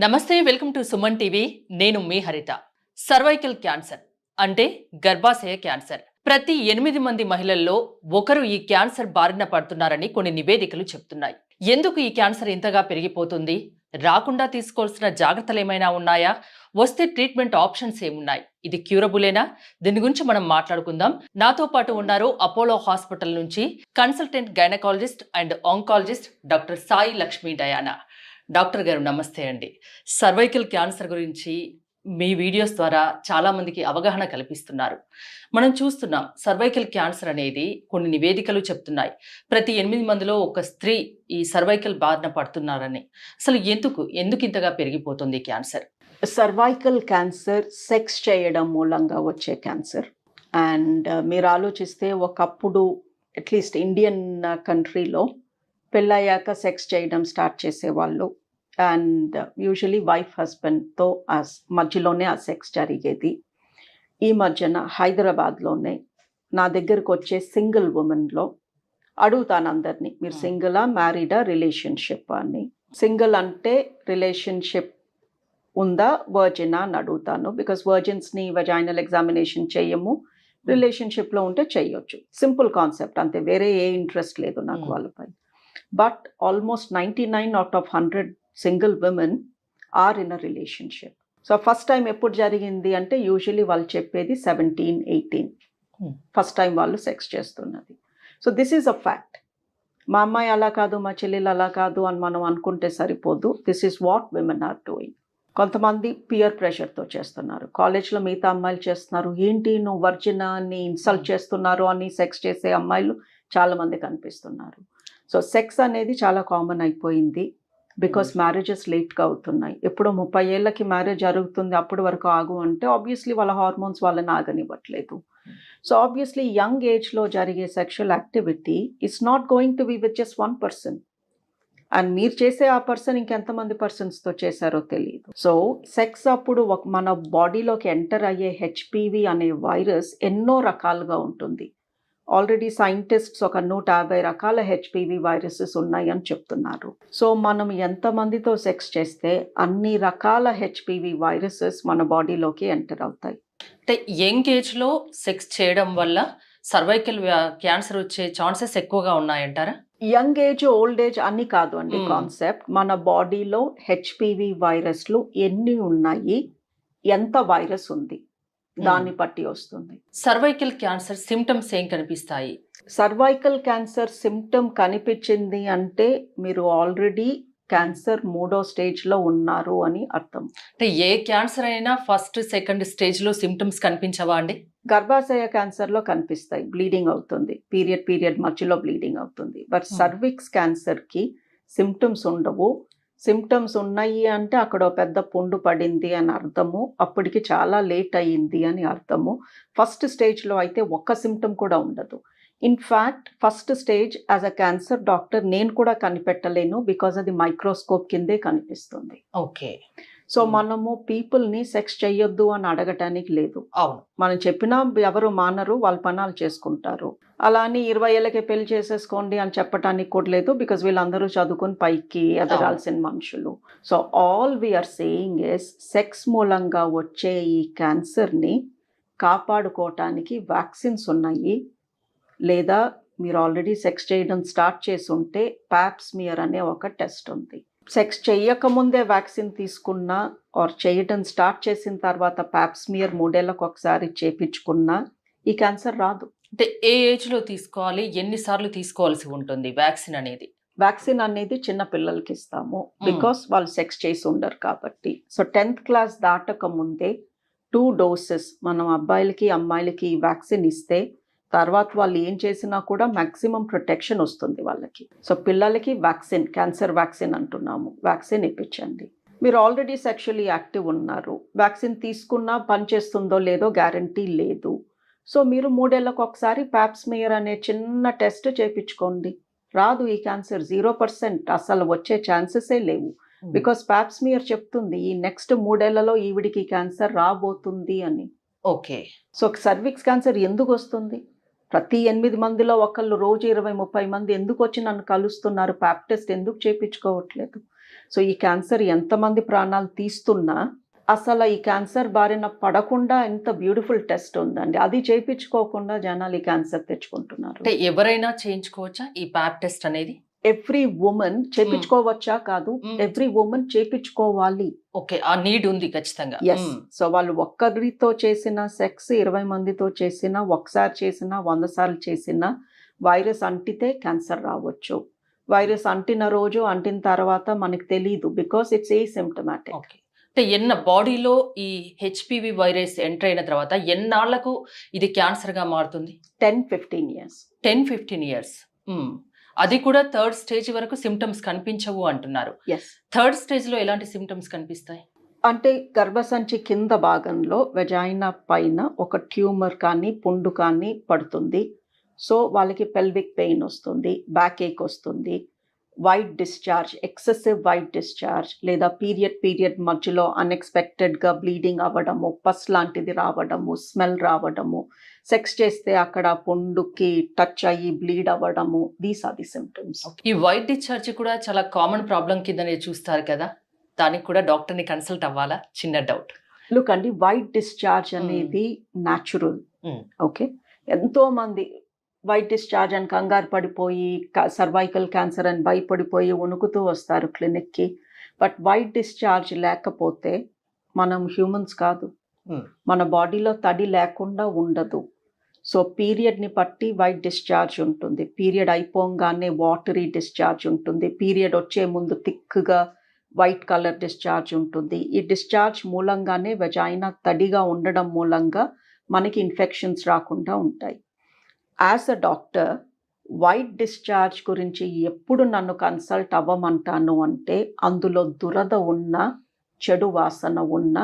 నమస్తే, welcome to Suman TV. నేను మీ హరిత. సర్వైకల్ క్యాన్సర్ అంటే గర్భాశయ క్యాన్సర్. ప్రతి 8 మంది మహిళల్లో ఒకరు ఈ క్యాన్సర్ బారిన పడుతున్నారని కొన్ని నివేదికలు చెప్తున్నాయి. ఎందుకు ఈ క్యాన్సర్ ఇంతగా పెరిగిపోతుంది? రాకుండా తీసుకోవాల్సిన జాగ్రత్తలు ఏమైనా ఉన్నాయా? వస్తే ట్రీట్మెంట్ ఆప్షన్స్ ఏమున్నాయి? ఇది క్యూరబులేనా? దీని గురించి మనం మాట్లాడుకుందాం. నాతో పాటు ఉన్నారు అపోలో హాస్పిటల్ నుంచి consultant gynaecologist and oncologist doctor Sai Lakshmi Diana. Doctor గారు నమస్తే అండి. సర్వైకల్ క్యాన్సర్ గురించి మీ వీడియోస్ ద్వారా చాలామందికి అవగాహన కల్పిస్తున్నారు. మనం చూస్తున్నాం సర్వైకల్ క్యాన్సర్ అనేది కొన్ని నివేదికలు చెప్తున్నాయి. ప్రతి 8 మందిలో ఒక స్త్రీ ఈ సర్వైకల్ బారిన పడుతున్నారని. అసలు ఎందుకు ఇంతగా పెరిగిపోతుంది క్యాన్సర్? సర్వైకల్ క్యాన్సర్ సెక్స్ చేయడం మూలంగా వచ్చే క్యాన్సర్. అండ్ మీరు ఆలోచిస్తే ఒకప్పుడు అట్లీస్ట్ ఇండియన్ కంట్రీలో పెళ్ళయ్యాక సెక్స్ చేయడం స్టార్ట్ చేసేవాళ్ళు. అండ్ యూజువలీ వైఫ్ హస్బెండ్తో మధ్యలోనే ఆ సెక్స్ జరిగేది. ఈ మధ్యన హైదరాబాద్లోనే నా దగ్గరకు వచ్చే సింగిల్ ఉమెన్లో అడుగుతాను అందరినీ, మీరు సింగిలా మ్యారీడా రిలేషన్షిప్ అని. సింగిల్ అంటే రిలేషన్షిప్ ఉందా, వర్జినా అని అడుగుతాను. బికాస్ వర్జిన్స్ని వజైనల్ ఎగ్జామినేషన్ చేయము, రిలేషన్షిప్లో ఉంటే చేయొచ్చు. సింపుల్ కాన్సెప్ట్ అంతే, వేరే ఏ ఇంట్రెస్ట్ లేదు నాకు వాళ్ళపై. But almost 99 out of 100 single women are in a relationship. So first time ఎప్పుడు జరిగింది అంటే యూజువలీ వాళ్ళు చెప్పేది 17-18 ఫస్ట్ టైం వాళ్ళు సెక్స్ చేస్తున్నది. So this is a fact. మా అమ్మాయి అలా కాదు, మా చెల్లెలు అలా కాదు అని మనం అనుకుంటే సరిపోదు. This is what women are doing. కొంతమంది పియర్ ప్రెషర్తో చేస్తున్నారు. కాలేజ్లో మిగతా అమ్మాయిలు చేస్తున్నారు, ఏంటి నువ్వు వర్జినా అని ఇన్సల్ట్ చేస్తున్నారు అని సెక్స్ చేసే అమ్మాయిలు చాలామంది కనిపిస్తున్నారు. సో సెక్స్ అనేది చాలా కామన్ అయిపోయింది. బికాస్ మ్యారేజెస్ లేట్గా అవుతున్నాయి. ఎప్పుడో 30 ఏళ్ళకి మ్యారేజ్ జరుగుతుంది, అప్పటి వరకు ఆగు అంటే ఆబ్వియస్లీ వాళ్ళ హార్మోన్స్ వాళ్ళని ఆగనివ్వట్లేదు. సో ఆబ్వియస్లీ యంగ్ ఏజ్లో జరిగే sexual activity it's not going to be with just 1 person. And మీరు చేసే ఆ పర్సన్ ఇంకెంతమంది పర్సన్స్తో చేశారో తెలియదు. సో సెక్స్ అప్పుడు మన బాడీలోకి ఎంటర్ అయ్యే హెచ్పివి అనే వైరస్ ఎన్నో రకాలుగా ఉంటుంది. ఆల్రెడీ సైంటిస్ట్స్ ఒక 150 రకాల హెచ్పివి వైరసెస్ ఉన్నాయి అని చెప్తున్నారు. సో మనం ఎంతమందితో సెక్స్ చేస్తే అన్ని రకాల హెచ్పివి వైరసెస్ మన బాడీలోకి ఎంటర్ అవుతాయి. అంటే యంగ్ ఏజ్లో సెక్స్ చేయడం వల్ల సర్వైకల్ క్యాన్సర్ వచ్చే ఛాన్సెస్ ఎక్కువగా ఉన్నాయంటారా? యంగ్ ఏజ్ ఓల్డ్ ఏజ్ అన్ని కాదు అండి కాన్సెప్ట్. మన బాడీలో హెచ్పివి వైరస్లు ఎన్ని ఉన్నాయి, ఎంత వైరస్ ఉంది దాన్ని బట్టి వస్తుంది. సర్వైకల్ క్యాన్సర్ సిమ్టమ్స్ ఏం కనిపిస్తాయి? సర్వైకల్ క్యాన్సర్ సిమ్టమ్ కనిపించింది అంటే మీరు ఆల్రెడీ క్యాన్సర్ 3వ స్టేజ్లో ఉన్నారు అని అర్థం. అంటే ఏ క్యాన్సర్ అయినా ఫస్ట్ సెకండ్ స్టేజ్లో సిమ్టమ్స్ కనిపించవా అండి? గర్భాశయ క్యాన్సర్లో కనిపిస్తాయి, బ్లీడింగ్ అవుతుంది, పీరియడ్ మధ్యలో బ్లీడింగ్ అవుతుంది. బట్ సర్విక్స్ క్యాన్సర్కి సిమ్టమ్స్ ఉండవు. సిమ్టమ్స్ ఉన్నాయి అంటే అక్కడ పెద్ద పుండు పడింది అని అర్థము, అప్పటికి చాలా లేట్ అయ్యింది అని అర్థము. ఫస్ట్ స్టేజ్లో అయితే ఒక్క సిమ్టమ్ కూడా ఉండదు. In fact first stage as a cancer doctor నేను కూడా కనిపెట్టలేను, బికాజ్ అది మైక్రోస్కోప్ కిందే కనిపిస్తుంది. ఓకే. సో మనము పీపుల్ని సెక్స్ చెయ్యొద్దు అని అడగటానికి లేదు. అవును, మనం చెప్పినా ఎవరు మానరు, వాళ్ళ పనాలు చేసుకుంటారు. అలా అని 20 ఏళ్ళకే పెళ్లి చేసేసుకోండి అని చెప్పటానికి కూడా లేదు, బికాజ్ వీళ్ళందరూ చదువుకుని పైకి ఎదగాల్సిన మనుషులు. So all we are saying is sex మూలంగా వచ్చే ఈ క్యాన్సర్ని కాపాడుకోవటానికి వ్యాక్సిన్స్ ఉన్నాయి. లేదా మీరు ఆల్రెడీ సెక్స్ చేయడం స్టార్ట్ చేసి ఉంటే ప్యాప్స్మియర్ అనే ఒక టెస్ట్ ఉంది. సెక్స్ చేయకముందే వ్యాక్సిన్ తీసుకున్నా ఆర్ చేయడం స్టార్ట్ చేసిన తర్వాత ప్యాప్స్మియర్ 3 ఏళ్ళకు ఒకసారి చేపించుకున్నా ఈ క్యాన్సర్ రాదు. అంటే ఏ ఏజ్లో తీసుకోవాలి, ఎన్నిసార్లు తీసుకోవాల్సి ఉంటుంది వ్యాక్సిన్ అనేది? వ్యాక్సిన్ అనేది చిన్న పిల్లలకి ఇస్తాము, బికాస్ వాళ్ళు సెక్స్ చేసి ఉండరు కాబట్టి. సో 10th క్లాస్ దాటక ముందే 2 డోసెస్ మనం అబ్బాయిలకి అమ్మాయిలకి ఈ వ్యాక్సిన్ ఇస్తే తర్వాత వాళ్ళు ఏం చేసినా కూడా మ్యాక్సిమం ప్రొటెక్షన్ వస్తుంది వాళ్ళకి. సో పిల్లలకి వ్యాక్సిన్, క్యాన్సర్ వ్యాక్సిన్ అంటున్నాము, వ్యాక్సిన్ ఇప్పించండి. మీరు ఆల్రెడీ సెక్షువల్లీ యాక్టివ్ ఉన్నారు, వ్యాక్సిన్ తీసుకున్నా పనిచేస్తుందో లేదో గ్యారంటీ లేదు. సో మీరు 3 ఏళ్ళకు ఒకసారి ప్యాప్స్మియర్ అనే చిన్న టెస్ట్ చేయించుకోండి. రాదు ఈ క్యాన్సర్, 0%, అసలు వచ్చే ఛాన్సెసే లేవు. బికాస్ ప్యాప్స్మియర్ చెప్తుంది ఈ నెక్స్ట్ 3 ఏళ్లలో ఈవిడికి క్యాన్సర్ రాబోతుంది అని. ఓకే. సో సర్విక్స్ క్యాన్సర్ ఎందుకు వస్తుంది? ప్రతి 8 మందిలో ఒకళ్ళు రోజు 20-30 మంది ఎందుకు వచ్చి నన్ను కలుస్తున్నారు, ప్యాప్ టెస్ట్ ఎందుకు చేయించుకోవట్లేదు? సో ఈ క్యాన్సర్ ఎంతమంది ప్రాణాలు తీస్తున్నా అసలు ఈ క్యాన్సర్ బారిన పడకుండా ఎంత బ్యూటిఫుల్ టెస్ట్ ఉందండి. అది చేయించుకోకుండా జనాలు ఈ క్యాన్సర్ తెచ్చుకుంటున్నారు. అంటే ఎవరైనా చేయించుకోవచ్చా ఈ ప్యాప్ టెస్ట్ అనేది? ఎవ్రీ ఉమెన్ చేపించుకోవచ్చా కాదు, ఎవ్రీ ఉమెన్ చేపించుకోవాలి. ఓకే, ఆ నీడ్ ఉంది ఖచ్చితంగా. ఎస్. సో వాళ్ళు ఒక్కరితో చేసిన సెక్స్ 20 మందితో చేసినా, ఒకసారి చేసినా, 100 సార్లు చేసినా వైరస్ అంటితే క్యాన్సర్ రావచ్చు. వైరస్ అంటిన రోజు అంటిన తర్వాత మనకి తెలీదు, బికాస్ ఇట్స్ ఏసిమ్టమాటిక్. ఓకే, అంటే బాడీలో ఈ హెచ్పివి వైరస్ ఎంటర్ అయిన తర్వాత ఎన్నాళ్లకు ఇది క్యాన్సర్ గా మారుతుంది? 10-15 years. 10-15 years. అది కూడా థర్డ్ స్టేజ్ వరకు సిమ్టమ్స్ కనిపించవు అంటున్నారు. ఎస్. థర్డ్ స్టేజ్ లో ఎలాంటి సిమ్టమ్స్ కనిపిస్తాయి? అంటే గర్భసంచి కింద భాగంలో వెజైనా పైన ఒక ట్యూమర్ కానీ పుండు కానీ పడుతుంది. సో వాళ్ళకి పెల్విక్ పెయిన్ వస్తుంది, బ్యాక్ ఏక్ వస్తుంది, white discharge, excessive white discharge, లేదా పీరియడ్ మధ్యలో అన్ఎక్స్పెక్టెడ్గా బ్లీడింగ్ అవ్వడము, పస్ లాంటిది రావడము, స్మెల్ రావడము, సెక్స్ చేస్తే అక్కడ పుండుకి టచ్ అయ్యి బ్లీడ్ అవ్వడము. These are the symptoms. ఈ వైట్ డిశ్చార్జ్ కూడా చాలా కామన్ ప్రాబ్లం కిందనే చూస్తారు కదా, దానికి కూడా డాక్టర్ని కన్సల్ట్ అవ్వాలా? చిన్న డౌట్. లుక్ అండి, వైట్ డిశ్చార్జ్ అనేది న్యాచురల్. ఓకే, ఎంతో మంది వైట్ డిశ్చార్జ్ అని కంగారు పడిపోయి సర్వైకల్ క్యాన్సర్ అని భయపడిపోయి వణుకుతూ వస్తారు క్లినిక్కి. బట్ వైట్ డిశ్చార్జ్ లేకపోతే మనం హ్యూమన్స్ కాదు, మన బాడీలో తడి లేకుండా ఉండదు. సో పీరియడ్ని బట్టి వైట్ డిశ్చార్జ్ ఉంటుంది, పీరియడ్ అయిపోగానే వాటరీ డిశ్చార్జ్ ఉంటుంది, పీరియడ్ వచ్చే ముందు థిక్గా వైట్ కలర్ డిశ్చార్జ్ ఉంటుంది. ఈ డిశ్చార్జ్ మూలంగానే వెజైనా తడిగా ఉండడం మూలంగా మనకి ఇన్ఫెక్షన్స్ రాకుండా ఉంటాయి. As a doctor, white discharge గురించి ఎప్పుడు నన్ను కన్సల్ట్ అవ్వమంటాను అంటే అందులో దురద ఉన్న, చెడు వాసన ఉన్న,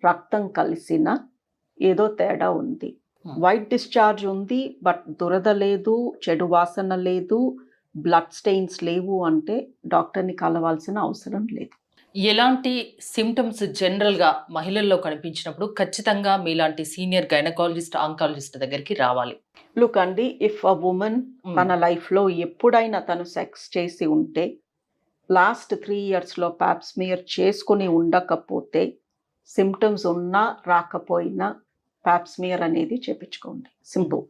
రక్తం కలిసిన ఏదో తేడా ఉంది. వైట్ డిశ్చార్జ్ ఉంది బట్ దురద లేదు, చెడు వాసన లేదు, బ్లడ్ స్టెయిన్స్ లేవు అంటే డాక్టర్ని కలవాల్సిన అవసరం లేదు. ఎలాంటి సిమ్టమ్స్ జనరల్ గా మహిళల్లో కనిపించినప్పుడు ఖచ్చితంగా మీలాంటి సీనియర్ గైనకాలజిస్ట్, ఆంకాలజిస్ట్ దగ్గరికి రావాలి? లుక్ అండి, ఇఫ్ అ ఉమెన్ తన లైఫ్లో ఎప్పుడైనా తను సెక్స్ చేసి ఉంటే లాస్ట్ 3 yearsలో ప్యాప్ స్మియర్ చేసుకుని ఉండకపోతే, సిమ్టమ్స్ ఉన్నా రాకపోయినా ప్యాప్ స్మియర్ అనేది చేపించుకోండి. సింపుల్.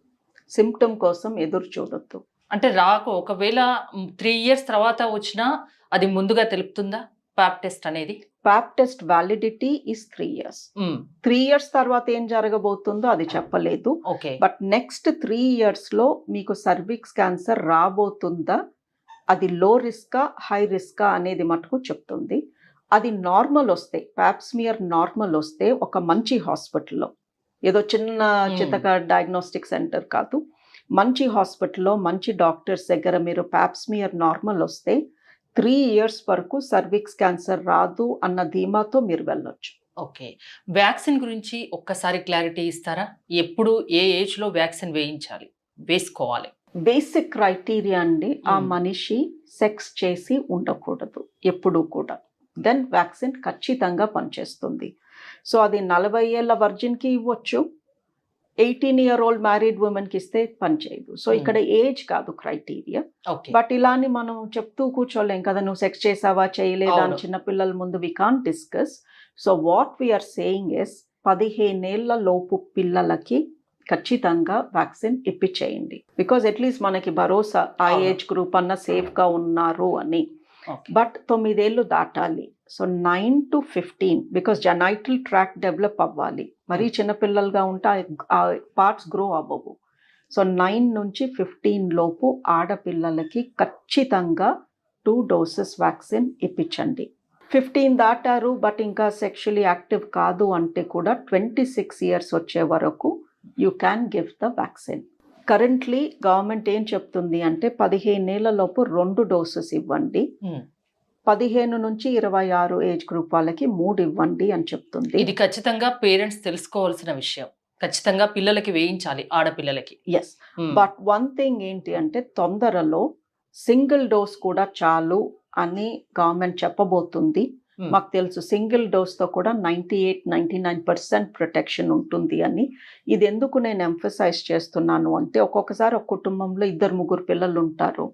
సిమ్టమ్ కోసం ఎదురు చూడొద్దు. అంటే ఒకవేళ 3 years తర్వాత వచ్చినా అది ముందుగా తెలుపుతుందా ప్యాప్ టెస్ట్ అనేది? Pap test validity is 3 years. 3 years తర్వాత ఏం జరగబోతుందో అది చెప్పలేదు. ఓకే, బట్ నెక్స్ట్ 3 yearsలో మీకు సర్విక్స్ క్యాన్సర్ రాబోతుందా, అది లో రిస్కా హై రిస్కా అనేది మటుకు చెప్తుంది. అది నార్మల్ వస్తే, ప్యాప్ స్మియర్ నార్మల్ వస్తే ఒక మంచి హాస్పిటల్లో, ఏదో చిన్న చితక డయాగ్నోస్టిక్ సెంటర్ కాదు, మంచి హాస్పిటల్లో మంచి డాక్టర్స్ దగ్గర మీరు ప్యాప్ స్మియర్ నార్మల్ వస్తే 3 years వరకు సర్విక్స్ క్యాన్సర్ రాదు అన్న ధీమాతో మీరు వెళ్ళొచ్చు. ఓకే, వ్యాక్సిన్ గురించి ఒక్కసారి క్లారిటీ ఇస్తారా? ఎప్పుడు ఏ ఏజ్లో వ్యాక్సిన్ వేసుకోవాలి? బేసిక్ క్రైటీరియా అండి, ఆ మనిషి సెక్స్ చేసి ఉండకూడదు ఎప్పుడూ కూడా, దెన్ వ్యాక్సిన్ ఖచ్చితంగా పనిచేస్తుంది. సో అది 40 ఏళ్ళ వర్జిన్కి ఇవ్వచ్చు, 18-year-old మ్యారీడ్ ఉమెన్కి ఇస్తే పనిచేయదు. సో ఇక్కడ ఏజ్ కాదు క్రైటీరియా. బట్ ఇలాని మనం చెప్తూ కూర్చోలేం కదా, నువ్వు సెక్స్ చేసావా చేయలేదా అని చిన్నపిల్లల ముందు we can't discuss. So what we are saying is 15 ఏళ్ల లోపు పిల్లలకి ఖచ్చితంగా వ్యాక్సిన్ ఇప్పించేయండి. బికాజ్ అట్లీస్ట్ మనకి భరోసా ఆ ఏజ్ గ్రూప్ అన్న సేఫ్గా ఉన్నారు అని. బట్ 9 ఏళ్ళు దాటాలి. So 9 to 15, because genital tract develop అవ్వాలి. మరీ చిన్నపిల్లలుగా ఉంటే ఆ పార్ట్స్ గ్రో అవ్వవు. సో 9 నుంచి 15 లోపు ఆడపిల్లలకి ఖచ్చితంగా 2 doses వ్యాక్సిన్ ఇప్పించండి. 15 దాటారు బట్ ఇంకా సెక్షువల్లీ యాక్టివ్ కాదు అంటే కూడా 26 years వచ్చే వరకు you can give the vaccine. Currently government ఏం చెప్తుంది అంటే 15 ఏళ్ల లోపు 2 doses ఇవ్వండి, 15 నుంచి 26 ఏజ్ గ్రూప్ వాళ్ళకి 3 ఇవ్వండి అని చెప్తుంది. ఇది ఖచ్చితంగా పేరెంట్స్ తెలుసుకోవాల్సిన విషయం. ఖచ్చితంగా పిల్లలకి వేయించాలి, ఆడపిల్లలకి. ఎస్, బట్ వన్ థింగ్ ఏంటి అంటే తొందరలో సింగిల్ డోస్ కూడా చాలు అని గవర్నమెంట్ చెప్పబోతుంది. మాకు తెలుసు సింగిల్ డోస్తో కూడా 98-99% ప్రొటెక్షన్ ఉంటుంది అని. ఇది ఎందుకు నేను ఎంఫసైజ్ చేస్తున్నాను అంటే ఒక్కొక్కసారి ఒక కుటుంబంలో 2-3 పిల్లలు ఉంటారు.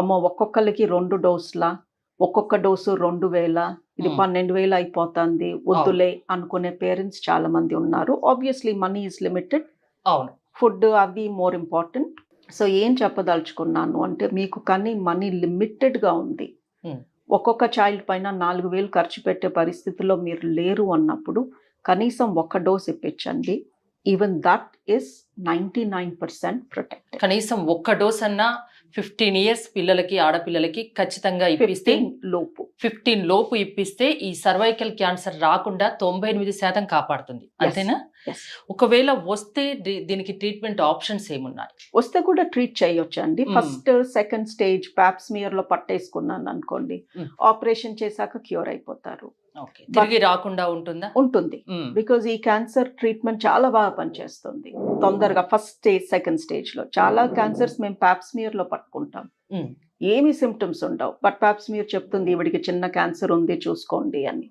అమ్మో ఒక్కొక్కరికి 2 డోసులా, ఒక్కొక్క డోసు 2,000, ఇది 12,000 అయిపోతుంది, వద్దులే అనుకునే పేరెంట్స్ చాలా మంది ఉన్నారు. ఆబ్వియస్లీ మనీ ఈజ్ లిమిటెడ్, అవును. ఫుడ్ అవి మోర్ ఇంపార్టెంట్. సో ఏం చెప్పదలుచుకున్నాను అంటే, మీకు కానీ మనీ లిమిటెడ్గా ఉంది, Hmm. ఒక్కొక్క చైల్డ్ పైన 4,000 ఖర్చు పెట్టే పరిస్థితిలో మీరు లేరు అన్నప్పుడు కనీసం ఒక్క డోస్ ఇప్పించండి. Even that is 99% protected. కనీసం ఒక్క డోస్ అన్నా 15 ఇయర్స్ పిల్లలకి, ఆడపిల్లలకి ఖచ్చితంగా ఇప్పిస్తే 15 లోపు 15 లోపు ఇప్పిస్తే ఈ సర్వైకల్ క్యాన్సర్ రాకుండా 98% కాపాడుతుంది. అంతేనా? Yes. ఒకవేళ వస్తే దీనికి ట్రీట్మెంట్ ఆప్షన్స్ ఏమున్నాయి? వస్తే కూడా ట్రీట్ చేయొచ్చండి. ఫస్ట్ సెకండ్ స్టేజ్ పాప్స్మియర్ లో పట్టేసుకున్నాను అనుకోండి, Hmm. ఆపరేషన్ చేశాక క్యూర్ అయిపోతారు. ఓకే, తిరిగి రాకుండా ఉంటుందా? ఉంటుంది, బికాజ్ ఈ క్యాన్సర్ ట్రీట్మెంట్ చాలా బాగా పనిచేస్తుంది తొందరగా. ఫస్ట్ స్టేజ్ సెకండ్ స్టేజ్ లో చాలా క్యాన్సర్స్ మేము పాప్స్మియర్ లో పట్టుకుంటాం, ఏమీ సిమ్టమ్స్ ఉండవు, బట్ పాప్స్మియర్ చెప్తుంది ఈవిడికి చిన్న క్యాన్సర్ ఉంది చూసుకోండి అని.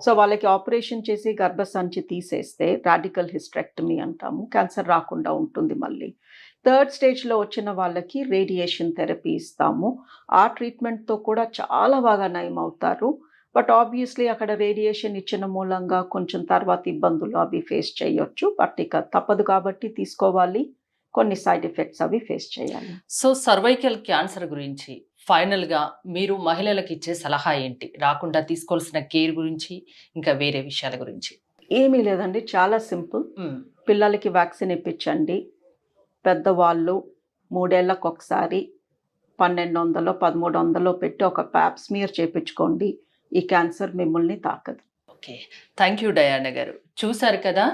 సో వాళ్ళకి ఆపరేషన్ చేసి గర్భసంచి తీసేస్తే రాడికల్ హిస్టరెక్టమీ అంటాము, క్యాన్సర్ రాకుండా ఉంటుంది. మళ్ళీ థర్డ్ స్టేజ్లో వచ్చిన వాళ్ళకి రేడియేషన్ థెరపీ ఇస్తాము. ఆ ట్రీట్మెంట్తో కూడా చాలా బాగా నయం అవుతారు. బట్ ఆబ్వియస్లీ అక్కడ రేడియేషన్ ఇచ్చిన మూలంగా కొంచెం తర్వాత ఇబ్బందులు అవి ఫేస్ చేయొచ్చు, బట్ ఇక తప్పదు కాబట్టి తీసుకోవాలి. కొన్ని సైడ్ ఎఫెక్ట్స్ అవి ఫేస్ చేయాలి. సో సర్వైకల్ క్యాన్సర్ గురించి ఫైనల్ గా మీరు మహిళలకు ఇచ్చే సలహా ఏంటి? రాకుండా తీసుకోవాల్సిన కేర్ గురించి, ఇంకా వేరే విషయాల గురించి. ఏమీ లేదండి, చాలా సింపుల్. పిల్లలకి వ్యాక్సిన్ ఇప్పించండి. పెద్దవాళ్ళు 3 ఏళ్లకు ఒకసారి 1,200 1,300 పెట్టి ఒక పాప్స్మియర్ చేయించుకోండి. ఈ క్యాన్సర్ మిమ్మల్ని తాకదు. ఓకే, థ్యాంక్ యూ డయానా గారు. చూసారు కదా,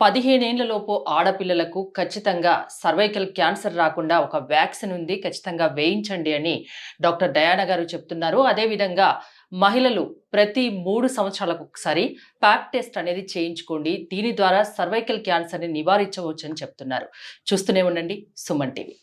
15 ఏళ్ల లోపు ఆడపిల్లలకు ఖచ్చితంగా సర్వైకల్ క్యాన్సర్ రాకుండా ఒక వ్యాక్సిన్ ఉంది, ఖచ్చితంగా వేయించండి అని డాక్టర్ డయానా గారు చెప్తున్నారు. అదేవిధంగా మహిళలు ప్రతి 3 సంవత్సరాలకు ఒకసారి ప్యాప్ టెస్ట్ అనేది చేయించుకోండి. దీని ద్వారా సర్వైకల్ క్యాన్సర్ని నివారించవచ్చు అని చెప్తున్నారు. చూస్తూనే ఉండండి సుమన్ టీవీ.